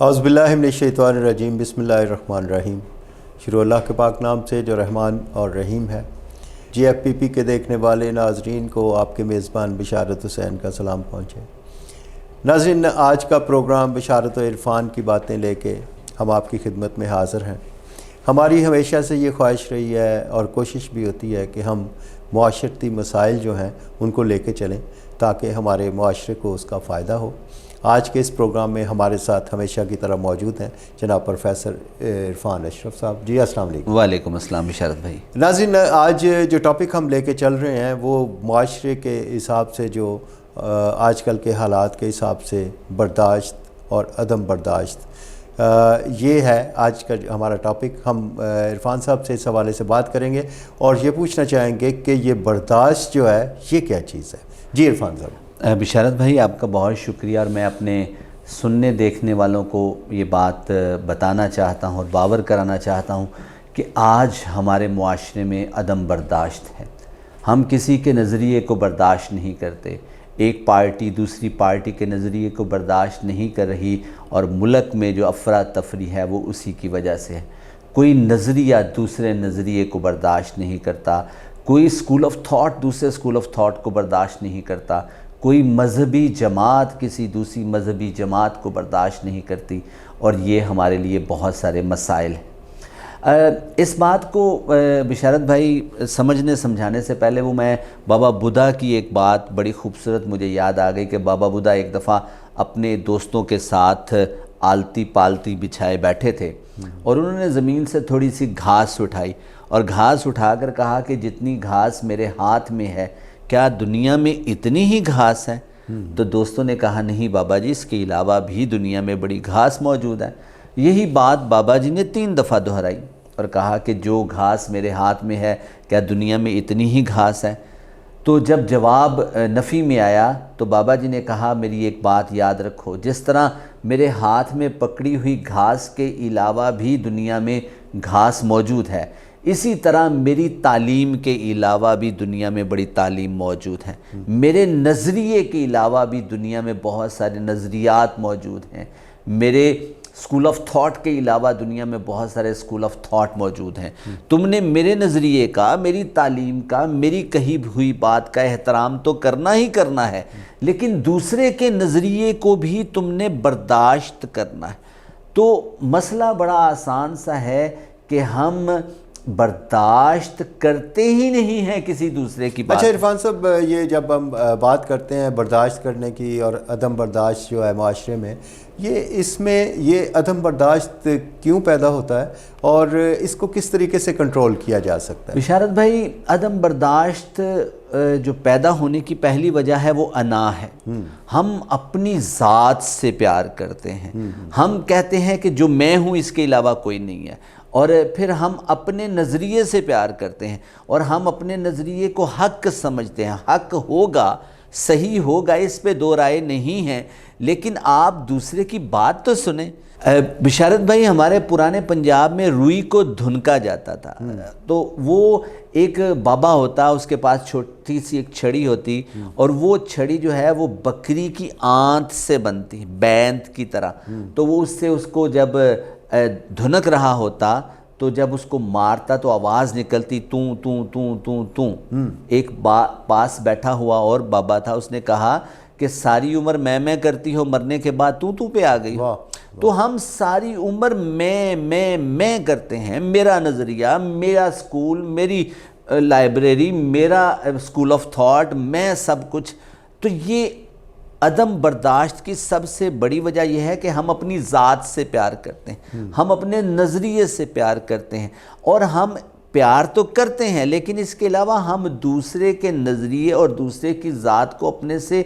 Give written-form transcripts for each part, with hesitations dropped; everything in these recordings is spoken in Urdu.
اعوذ باللہ من الشیطان الرجیم، بسم اللہ الرحمن الرحیم۔ شروع اللہ کے پاک نام سے جو رحمان اور رحیم ہے۔ جی ایف پی پی کے دیکھنے والے ناظرین کو آپ کے میزبان بشارت حسین کا سلام پہنچے۔ ناظرین، آج کا پروگرام بشارت و عرفان کی باتیں لے کے ہم آپ کی خدمت میں حاضر ہیں۔ ہماری ہمیشہ سے یہ خواہش رہی ہے اور کوشش بھی ہوتی ہے کہ ہم معاشرتی مسائل جو ہیں ان کو لے کے چلیں تاکہ ہمارے معاشرے کو اس کا فائدہ ہو۔ آج کے اس پروگرام میں ہمارے ساتھ ہمیشہ کی طرح موجود ہیں جناب پروفیسر عرفان اشرف صاحب۔ جی السلام علیکم۔ وعلیکم السلام بشارت بھائی۔ ناظرین، آج جو ٹاپک ہم لے کے چل رہے ہیں وہ معاشرے کے حساب سے جو آج کل کے حالات کے حساب سے برداشت اور عدم برداشت، یہ ہے آج کا ہمارا ٹاپک۔ ہم عرفان صاحب سے اس حوالے سے بات کریں گے اور یہ پوچھنا چاہیں گے کہ یہ برداشت جو ہے یہ کیا چیز ہے۔ جی عرفان صاحب۔ بشارت بھائی، آپ کا بہت شکریہ، اور میں اپنے سننے دیکھنے والوں کو یہ بات بتانا چاہتا ہوں اور باور کرانا چاہتا ہوں کہ آج ہمارے معاشرے میں عدم برداشت ہے۔ ہم کسی کے نظریے کو برداشت نہیں کرتے، ایک پارٹی دوسری پارٹی کے نظریے کو برداشت نہیں کر رہی، اور ملک میں جو افراتفری ہے وہ اسی کی وجہ سے ہے۔ کوئی نظریہ دوسرے نظریے کو برداشت نہیں کرتا، کوئی اسکول آف تھاٹ دوسرے اسکول آف تھاٹ کو برداشت نہیں کرتا، کوئی مذہبی جماعت کسی دوسری مذہبی جماعت کو برداشت نہیں کرتی، اور یہ ہمارے لیے بہت سارے مسائل ہیں۔ اس بات کو بشارت بھائی سمجھنے سمجھانے سے پہلے وہ میں بابا بدھا کی ایک بات بڑی خوبصورت مجھے یاد آ گئی کہ بابا بدھا ایک دفعہ اپنے دوستوں کے ساتھ آلتی پالتی بچھائے بیٹھے تھے، اور انہوں نے زمین سے تھوڑی سی گھاس اٹھائی اور گھاس اٹھا کر کہا کہ جتنی گھاس میرے ہاتھ میں ہے کیا دنیا میں اتنی ہی گھاس ہے؟ تو دوستوں نے کہا نہیں بابا جی، اس کے علاوہ بھی دنیا میں بڑی گھاس موجود ہے۔ یہی بات بابا جی نے 3 دفعہ دہرائی اور کہا کہ جو گھاس میرے ہاتھ میں ہے کیا دنیا میں اتنی ہی گھاس ہے؟ تو جب جواب نفی میں آیا تو بابا جی نے کہا میری ایک بات یاد رکھو، جس طرح میرے ہاتھ میں پکڑی ہوئی گھاس کے علاوہ بھی دنیا میں گھاس موجود ہے، اسی طرح میری تعلیم کے علاوہ بھی دنیا میں بڑی تعلیم موجود ہے، میرے نظریے کے علاوہ بھی دنیا میں بہت سارے نظریات موجود ہیں، میرے اسکول آف تھاٹ کے علاوہ دنیا میں بہت سارے اسکول آف تھاٹ موجود ہیں۔ تم نے میرے نظریے کا، میری تعلیم کا، میری کہی ہوئی بات کا احترام تو کرنا ہی کرنا ہے، لیکن دوسرے کے نظریے کو بھی تم نے برداشت کرنا ہے۔ تو مسئلہ بڑا آسان سا ہے کہ ہم برداشت کرتے ہی نہیں ہیں کسی دوسرے کی بات۔ اچھا عرفان صاحب، یہ جب ہم بات کرتے ہیں برداشت کرنے کی اور عدم برداشت جو ہے معاشرے میں، اس میں یہ عدم برداشت کیوں پیدا ہوتا ہے اور اس کو کس طریقے سے کنٹرول کیا جا سکتا ہے؟ بشارت بھائی، عدم برداشت جو پیدا ہونے کی پہلی وجہ ہے وہ انا ہے۔ ہم اپنی ذات سے پیار کرتے ہیں، ہم کہتے ہیں کہ جو میں ہوں اس کے علاوہ کوئی نہیں ہے، اور پھر ہم اپنے نظریے سے پیار کرتے ہیں، اور ہم اپنے نظریے کو حق سمجھتے ہیں۔ حق ہوگا، صحیح ہوگا، اس پہ دو رائے نہیں ہیں، لیکن آپ دوسرے کی بات تو سنیں۔ بشارت بھائی، ہمارے پرانے پنجاب میں روئی کو دھنکا جاتا تھا، تو وہ ایک بابا ہوتا، اس کے پاس چھوٹی سی ایک چھڑی ہوتی، اور وہ چھڑی جو ہے وہ بکری کی آنت سے بنتی، بینت کی طرح، تو وہ اس سے اس کو جب دھنک رہا ہوتا تو جب اس کو مارتا تو آواز نکلتی توں توں توں توں توں۔ ایک پاس بیٹھا ہوا اور بابا تھا، اس نے کہا کہ ساری عمر میں کرتی ہو، مرنے کے بعد تو پہ آ گئی ہو۔ تو ہم ساری عمر میں کرتے ہیں، میرا نظریہ، میرا اسکول، میری لائبریری، میرا اسکول آف تھاٹ، میں سب کچھ۔ تو یہ عدم برداشت کی سب سے بڑی وجہ یہ ہے کہ ہم اپنی ذات سے پیار کرتے ہیں، ہم اپنے نظریے سے پیار کرتے ہیں، اور ہم پیار تو کرتے ہیں لیکن اس کے علاوہ ہم دوسرے کے نظریے اور دوسرے کی ذات کو اپنے سے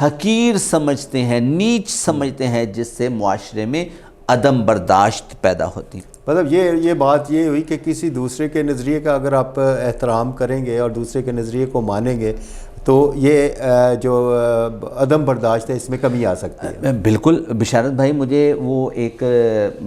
حقیر سمجھتے ہیں، نیچ سمجھتے ہیں، جس سے معاشرے میں عدم برداشت پیدا ہوتی ہے۔ مطلب یہ بات یہ ہوئی کہ کسی دوسرے کے نظریے کا اگر آپ احترام کریں گے اور دوسرے کے نظریے کو مانیں گے تو یہ جو عدم برداشت ہے اس میں کمی آ سکتی ہے۔ بالکل بشارت بھائی، مجھے وہ ایک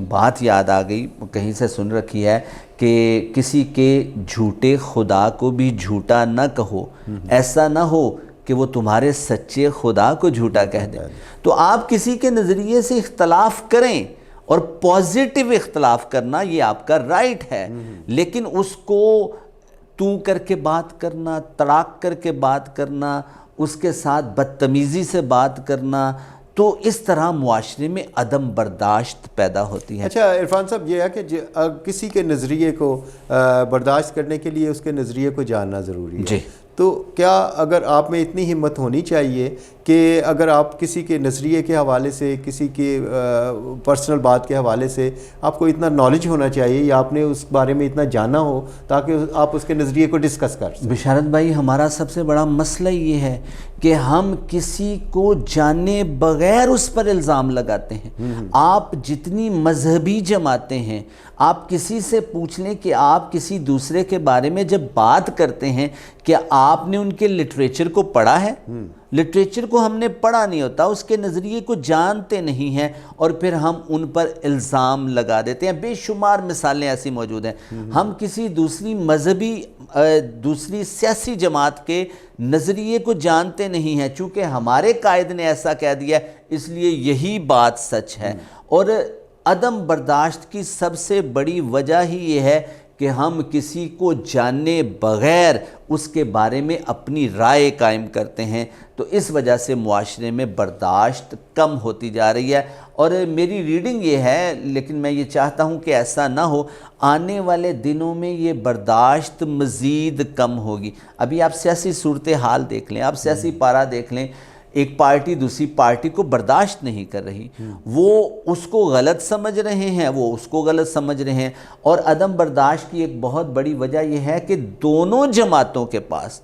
بات یاد آ گئی، کہیں سے سن رکھی ہے کہ کسی کے جھوٹے خدا کو بھی جھوٹا نہ کہو، ایسا نہ ہو کہ وہ تمہارے سچے خدا کو جھوٹا کہہ دیں۔ تو آپ کسی کے نظریے سے اختلاف کریں، اور پازیٹیو اختلاف کرنا یہ آپ کا رائٹ ہے، لیکن اس کو تو کر کے بات کرنا، تڑاک کر کے بات کرنا، اس کے ساتھ بدتمیزی سے بات کرنا، تو اس طرح معاشرے میں عدم برداشت پیدا ہوتی ہے۔ اچھا عرفان صاحب، یہ ہے کہ کسی کے نظریے کو برداشت کرنے کے لیے اس کے نظریے کو جاننا ضروری ہے جی۔ تو کیا اگر آپ میں اتنی ہمت ہونی چاہیے کہ اگر آپ کسی کے نظریے کے حوالے سے، کسی کے پرسنل بات کے حوالے سے آپ کو اتنا نالج ہونا چاہیے یا آپ نے اس بارے میں اتنا جانا ہو تاکہ آپ اس کے نظریے کو ڈسکس کر سکیں؟ بشارت بھائی، ہمارا سب سے بڑا مسئلہ یہ ہے کہ ہم کسی کو جانے بغیر اس پر الزام لگاتے ہیں۔ آپ جتنی مذہبی جماعتیں ہیں، آپ کسی سے پوچھ لیں کہ آپ کسی دوسرے کے بارے میں جب بات کرتے ہیں کیا آپ نے ان کے لٹریچر کو پڑھا ہے؟ لٹریچر کو ہم نے پڑھا نہیں ہوتا، اس کے نظریے کو جانتے نہیں ہیں، اور پھر ہم ان پر الزام لگا دیتے ہیں۔ بے شمار مثالیں ایسی موجود ہیں۔ ہم کسی دوسری مذہبی دوسری سیاسی جماعت کے نظریے کو جانتے نہیں ہیں، چونکہ ہمارے قائد نے ایسا کہہ دیا اس لیے یہی بات سچ ہے۔ اور عدم برداشت کی سب سے بڑی وجہ ہی یہ ہے کہ ہم کسی کو جانے بغیر اس کے بارے میں اپنی رائے قائم کرتے ہیں، تو اس وجہ سے معاشرے میں برداشت کم ہوتی جا رہی ہے۔ اور میری ریڈنگ یہ ہے، لیکن میں یہ چاہتا ہوں کہ ایسا نہ ہو، آنے والے دنوں میں یہ برداشت مزید کم ہوگی۔ ابھی آپ سیاسی صورتحال دیکھ لیں، آپ سیاسی پارہ دیکھ لیں، ایک پارٹی دوسری پارٹی کو برداشت نہیں کر رہی، وہ اس کو غلط سمجھ رہے ہیں، وہ اس کو غلط سمجھ رہے ہیں۔ اور عدم برداشت کی ایک بہت بڑی وجہ یہ ہے کہ دونوں جماعتوں کے پاس،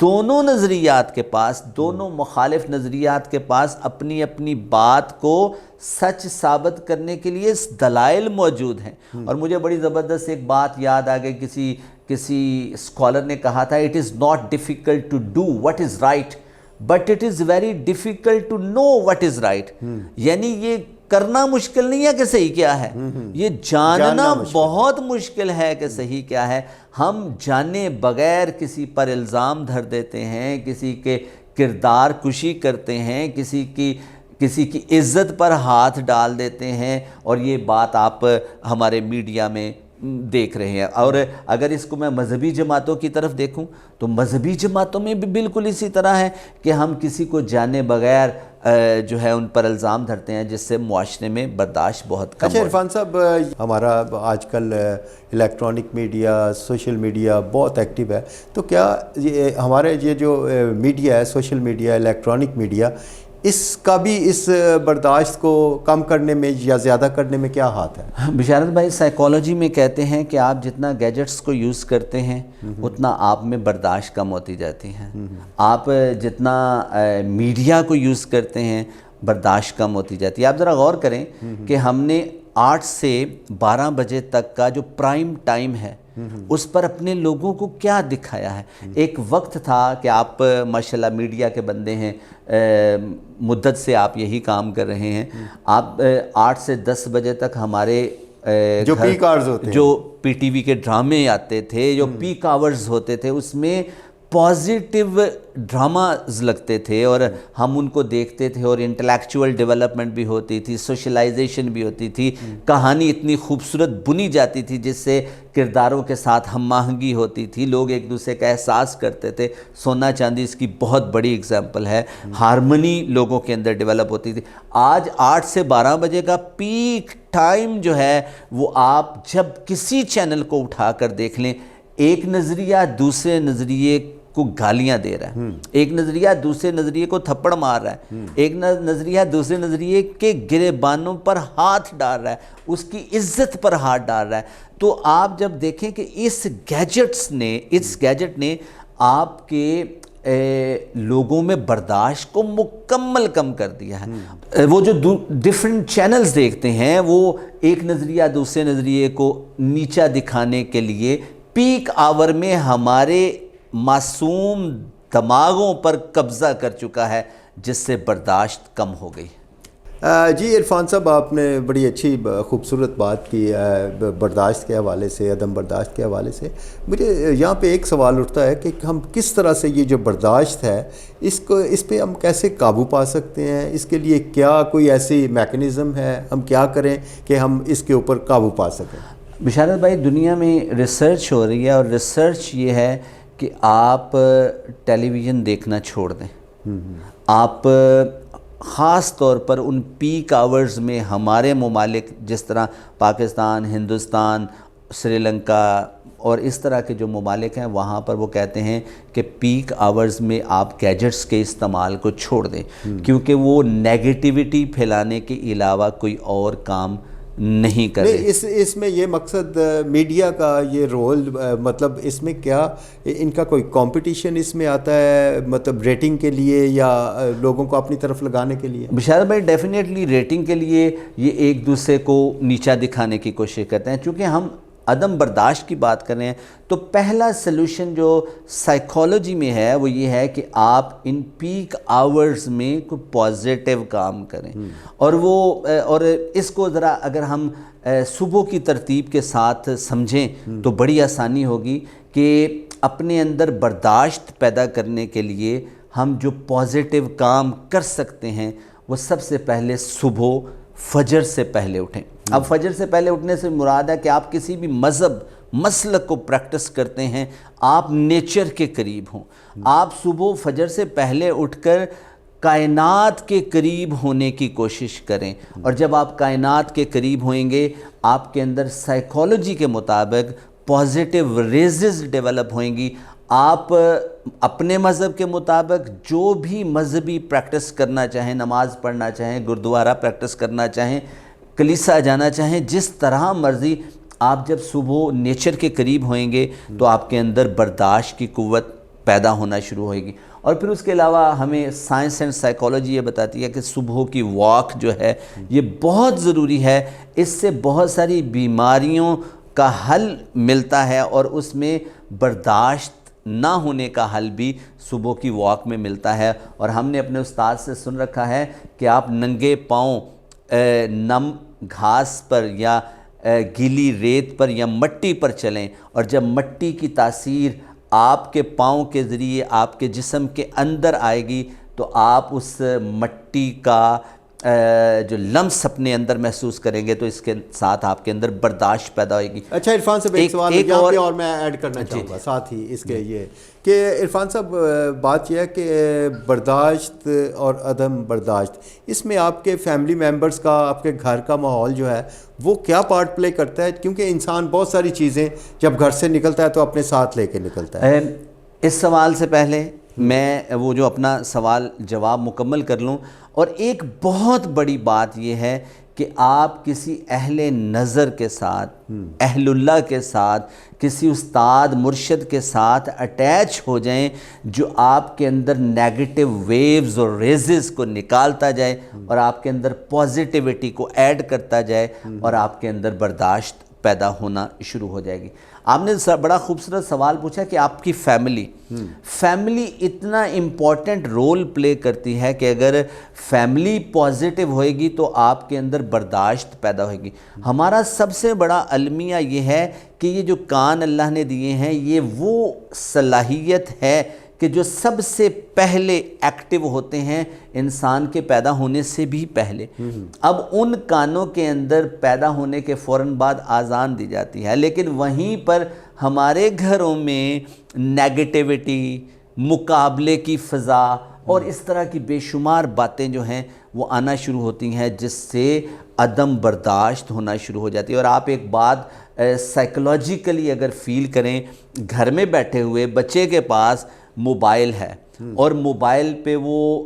دونوں نظریات کے پاس، دونوں مخالف نظریات کے پاس اپنی اپنی بات کو سچ ثابت کرنے کے لیے دلائل موجود ہیں۔ اور مجھے بڑی زبردست ایک بات یاد آ گئی، کسی اسکالر نے کہا تھا، "It is not difficult to do what is right, but it is very difficult to know what is right." یعنی یہ کرنا مشکل نہیں ہے کہ صحیح کیا ہے، یہ جاننا بہت مشکل ہے کہ صحیح کیا ہے۔ ہم جانے بغیر کسی پر الزام دھر دیتے ہیں، کسی کے کردار کشی کرتے ہیں، کسی کی عزت پر ہاتھ ڈال دیتے ہیں، اور یہ بات آپ ہمارے میڈیا میں دیکھ رہے ہیں۔ اور اگر اس کو میں مذہبی جماعتوں کی طرف دیکھوں تو مذہبی جماعتوں میں بھی بالکل اسی طرح ہے کہ ہم کسی کو جانے بغیر جو ہے ان پر الزام دھرتے ہیں، جس سے معاشرے میں برداشت بہت کم اچھا عرفان صاحب، ہمارا آج کل الیکٹرانک میڈیا، سوشل میڈیا بہت ایکٹیو ہے، تو کیا ہمارے یہ جو میڈیا ہے، سوشل میڈیا، الیکٹرانک میڈیا، اس کا بھی اس برداشت کو کم کرنے میں یا زیادہ کرنے میں کیا ہاتھ ہے؟ بشارت بھائی، سائیکالوجی میں کہتے ہیں کہ آپ جتنا گیجٹس کو یوز کرتے ہیں اتنا آپ میں برداشت کم ہوتی جاتی ہے۔ آپ جتنا میڈیا کو یوز کرتے ہیں برداشت کم ہوتی جاتی ہے۔ آپ ذرا غور کریں کہ ہم نے 8 سے 12 بجے تک کا جو پرائم ٹائم ہے اس پر اپنے لوگوں کو کیا دکھایا ہے۔ ایک وقت تھا کہ آپ ماشاءاللہ میڈیا کے بندے ہیں، مدت سے آپ یہی کام کر رہے ہیں، آپ 8 سے 10 بجے تک ہمارے جو پیک آورز ہوتے ہیں، جو پی ٹی وی کے ڈرامے آتے تھے، جو پیک آورز ہوتے تھے، اس میں پازیٹیو ڈراماز لگتے تھے اور ہم ان کو دیکھتے تھے، اور انٹلیکچول ڈیولپمنٹ بھی ہوتی تھی، سوشلائزیشن بھی ہوتی تھی، کہانی اتنی خوبصورت بنی جاتی تھی جس سے کرداروں کے ساتھ ہم آہنگی ہوتی تھی، لوگ ایک دوسرے کا احساس کرتے تھے۔ سونا چاندی اس کی بہت بڑی اگزامپل ہے، ہارمنی لوگوں کے اندر ڈیولپ ہوتی تھی۔ آج 8 سے 12 بجے کا پیک ٹائم جو ہے وہ آپ جب کسی چینل کو اٹھا کر دیکھ لیں، ایک نظریہ دوسرے نظریے کو گالیاں دے رہا ہے، ایک نظریہ دوسرے نظریے کو تھپڑ مار رہا ہے، ایک نظریہ دوسرے نظریے کے گریبانوں پر ہاتھ ڈال رہا ہے، اس کی عزت پر ہاتھ ڈال رہا ہے۔ تو آپ جب دیکھیں کہ اس گیجٹ نے آپ کے لوگوں میں برداشت کو مکمل کم کر دیا ہے۔ وہ جو ڈیفرنٹ چینلز دیکھتے ہیں، وہ ایک نظریہ دوسرے نظریے کو نیچا دکھانے کے لیے پیک آور میں ہمارے معصوم دماغوں پر قبضہ کر چکا ہے، جس سے برداشت کم ہو گئی۔ جی عرفان صاحب، آپ نے بڑی اچھی خوبصورت بات کی برداشت کے حوالے سے، عدم برداشت کے حوالے سے. مجھے یہاں پہ ایک سوال اٹھتا ہے کہ ہم کس طرح سے یہ جو برداشت ہے اس پہ ہم کیسے قابو پا سکتے ہیں؟ اس کے لیے کیا کوئی ایسی میکنزم ہے؟ ہم کیا کریں کہ ہم اس کے اوپر قابو پا سکیں؟ بشارت بھائی، دنیا میں ریسرچ ہو رہی ہے، اور ریسرچ یہ ہے کہ آپ ٹیلی ویژن دیکھنا چھوڑ دیں. آپ خاص طور پر ان پیک آورز میں ہمارے ممالک جس طرح پاکستان، ہندوستان، سری لنکا اور اس طرح کے جو ممالک ہیں، وہاں پر وہ کہتے ہیں کہ پیک آورز میں آپ گیجٹس کے استعمال کو چھوڑ دیں، کیونکہ وہ نیگیٹیوٹی پھیلانے کے علاوہ کوئی اور کام نہیں کرے. اس میں یہ مقصد میڈیا کا یہ رول، مطلب اس میں کیا ان کا کوئی کمپٹیشن اس میں آتا ہے، مطلب ریٹنگ کے لیے یا لوگوں کو اپنی طرف لگانے کے لیے؟ بشارت بھائی، ڈیفینیٹلی ریٹنگ کے لیے یہ ایک دوسرے کو نیچا دکھانے کی کوشش کرتے ہیں. چونکہ ہم عدم برداشت کی بات کر رہے ہیں تو پہلا سلوشن جو سائیکالوجی میں ہے وہ یہ ہے کہ آپ ان پیک آورز میں کوئی پازیٹیو کام کریں. اور اس کو ذرا اگر ہم صبح کی ترتیب کے ساتھ سمجھیں تو بڑی آسانی ہوگی کہ اپنے اندر برداشت پیدا کرنے کے لیے ہم جو پازیٹیو کام کر سکتے ہیں وہ سب سے پہلے صبح فجر سے پہلے اٹھیں. اب فجر سے پہلے اٹھنے سے مراد ہے کہ آپ کسی بھی مذہب مسلک کو پریکٹس کرتے ہیں، آپ نیچر کے قریب ہوں. آپ صبح فجر سے پہلے اٹھ کر کائنات کے قریب ہونے کی کوشش کریں، اور جب آپ کائنات کے قریب ہوئیں گے آپ کے اندر سائیکالوجی کے مطابق پازیٹیو ریزز ڈیولپ ہوئیں گی. آپ اپنے مذہب کے مطابق جو بھی مذہبی پریکٹس کرنا چاہیں، نماز پڑھنا چاہیں، گردوارہ پریکٹس کرنا چاہیں، کلیسا جانا چاہیں، جس طرح مرضی، آپ جب صبح نیچر کے قریب ہوئیں گے تو آپ کے اندر برداشت کی قوت پیدا ہونا شروع ہوئے گی. اور پھر اس کے علاوہ ہمیں سائنس اینڈ سائیکالوجی یہ بتاتی ہے کہ صبح کی واک جو ہے یہ بہت ضروری ہے. اس سے بہت ساری بیماریوں کا حل ملتا ہے، اور اس میں برداشت نہ ہونے کا حل بھی صبح کی واک میں ملتا ہے. اور ہم نے اپنے استاد سے سن رکھا ہے کہ آپ ننگے پاؤں نم گھاس پر یا گیلی ریت پر یا مٹی پر چلیں، اور جب مٹی کی تاثیر آپ کے پاؤں کے ذریعے آپ کے جسم کے اندر آئے گی تو آپ اس مٹی کا جو لمس اپنے اندر محسوس کریں گے، تو اس کے ساتھ آپ کے اندر برداشت پیدا ہوئے گی. اچھا عرفان صاحب، ایک سوال یہاں پہ اور میں ایڈ کرنا چاہوں گا ساتھ ہی اس کے، یہ کہ عرفان صاحب بات یہ ہے کہ برداشت اور عدم برداشت، اس میں آپ کے فیملی ممبرز کا، آپ کے گھر کا ماحول جو ہے وہ کیا پارٹ پلے کرتا ہے؟ کیونکہ انسان بہت ساری چیزیں جب گھر سے نکلتا ہے تو اپنے ساتھ لے کے نکلتا ہے. اس سوال سے پہلے میں وہ جو اپنا سوال جواب مکمل کر لوں. اور ایک بہت بڑی بات یہ ہے کہ آپ کسی اہل نظر کے ساتھ، اہل اللہ کے ساتھ، کسی استاد مرشد کے ساتھ اٹیچ ہو جائیں جو آپ کے اندر نیگیٹو ویوز اور ریزز کو نکالتا جائے اور آپ کے اندر پازیٹیوٹی کو ایڈ کرتا جائے، اور آپ کے اندر برداشت پیدا ہونا شروع ہو جائے گی. آپ نے بڑا خوبصورت سوال پوچھا کہ آپ کی فیملی اتنا امپورٹنٹ رول پلے کرتی ہے کہ اگر فیملی پازیٹیو ہوئے گی تو آپ کے اندر برداشت پیدا ہوئے گی. ہمارا سب سے بڑا المیہ یہ ہے کہ یہ جو کان اللہ نے دیے ہیں یہ وہ صلاحیت ہے کہ جو سب سے پہلے ایکٹیو ہوتے ہیں انسان کے پیدا ہونے سے بھی پہلے. اب ان کانوں کے اندر پیدا ہونے کے فوراً بعد آذان دی جاتی ہے، لیکن وہیں پر ہمارے گھروں میں نیگیٹیوٹی، مقابلے کی فضا اور اس طرح کی بے شمار باتیں جو ہیں وہ آنا شروع ہوتی ہیں، جس سے عدم برداشت ہونا شروع ہو جاتی ہے. اور آپ ایک بات سائیکلوجیکلی اگر فیل کریں، گھر میں بیٹھے ہوئے بچے کے پاس موبائل ہے اور موبائل پہ وہ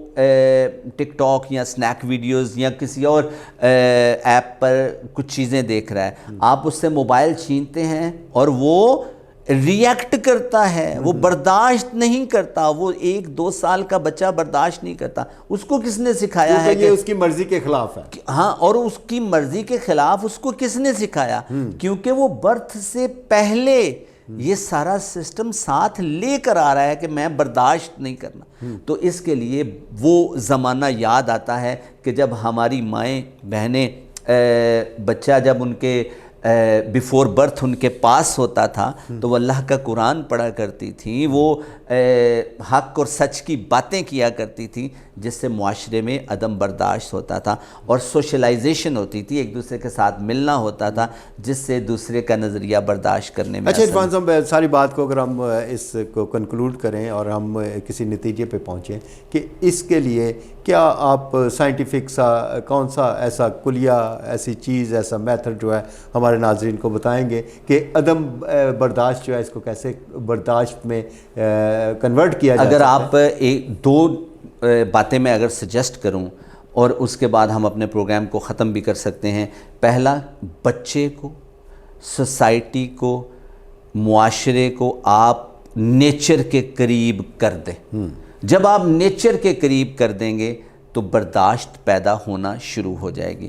ٹک ٹاک یا سنیک ویڈیوز یا کسی اور ایپ پر کچھ چیزیں دیکھ رہا ہے، آپ اس سے موبائل چھینتے ہیں اور وہ ریئیکٹ کرتا ہے، وہ برداشت نہیں کرتا. وہ 1-2 سال کا بچہ برداشت نہیں کرتا. اس کو کس نے سکھایا ہے کہ یہ اس کی مرضی کے خلاف ہے؟ ہاں، اور اس کی مرضی کے خلاف اس کو کس نے سکھایا؟ کیونکہ وہ برتھ سے پہلے یہ سارا سسٹم ساتھ لے کر آ رہا ہے کہ میں برداشت نہیں کرنا. تو اس کے لیے وہ زمانہ یاد آتا ہے کہ جب ہماری مائیں بہنیں بچہ جب ان کے بیفور برتھ ان کے پاس ہوتا تھا تو وہ اللہ کا قرآن پڑھا کرتی تھیں, وہ حق اور سچ کی باتیں کیا کرتی تھیں, جس سے معاشرے میں عدم برداشت ہوتا تھا اور سوشلائزیشن ہوتی تھی, ایک دوسرے کے ساتھ ملنا ہوتا تھا, جس سے دوسرے کا نظریہ برداشت کرنے میں. اچھا عرفان صاحب, ساری بات کو اگر ہم اس کو کنکلوڈ کریں اور ہم کسی نتیجے پہ پہنچیں کہ اس کے لیے کیا آپ سائنٹیفک سا کون سا ایسا کلیہ, ایسی چیز, ایسا میتھڈ جو ہے ہمارے ناظرین کو بتائیں گے کہ عدم برداشت جو ہے اس کو کیسے برداشت میں کنورٹ کیا جا سکتا ہے؟ اگر آپ دو باتیں میں اگر سجیسٹ کروں اور اس کے بعد ہم اپنے پروگرام کو ختم بھی کر سکتے ہیں. پہلا, بچے کو, سوسائٹی کو, معاشرے کو آپ نیچر کے قریب کر دیں. جب آپ نیچر کے قریب کر دیں گے تو برداشت پیدا ہونا شروع ہو جائے گی.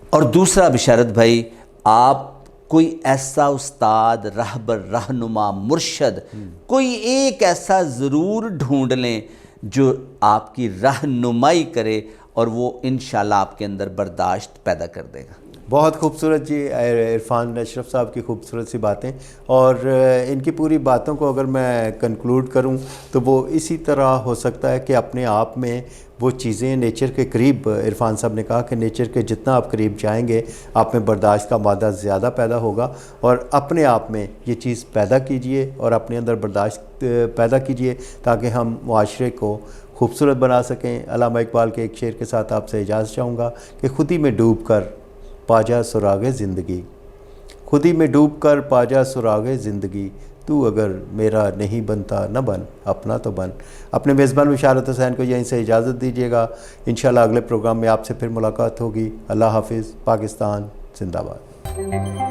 اور دوسرا بشارت بھائی, آپ کوئی ایسا استاد, رہبر, رہنما, مرشد, کوئی ایک ایسا ضرور ڈھونڈ لیں جو آپ کی رہنمائی کرے اور وہ انشاءاللہ آپ کے اندر برداشت پیدا کر دے گا. بہت خوبصورت جی عرفان اشرف صاحب کی خوبصورت سی باتیں, اور ان کی پوری باتوں کو اگر میں کنکلوڈ کروں تو وہ اسی طرح ہو سکتا ہے کہ اپنے آپ میں وہ چیزیں نیچر کے قریب, عرفان صاحب نے کہا کہ نیچر کے جتنا آپ قریب جائیں گے آپ میں برداشت کا مادہ زیادہ پیدا ہوگا, اور اپنے آپ میں یہ چیز پیدا کیجئے اور اپنے اندر برداشت پیدا کیجئے تاکہ ہم معاشرے کو خوبصورت بنا سکیں. علامہ اقبال کے ایک شعر کے ساتھ آپ سے اجازت چاہوں گا کہ خود ہی میں ڈوب کر پا جا سراغ زندگی, خود ہی میں ڈوب کر پا جا سراغ زندگی, تو اگر میرا نہیں بنتا نہ بن, اپنا تو بن. اپنے میزبان بشارت حسین کو یہیں سے اجازت دیجیے گا. انشاءاللہ اگلے پروگرام میں آپ سے پھر ملاقات ہوگی. اللہ حافظ. پاکستان زندہ باد.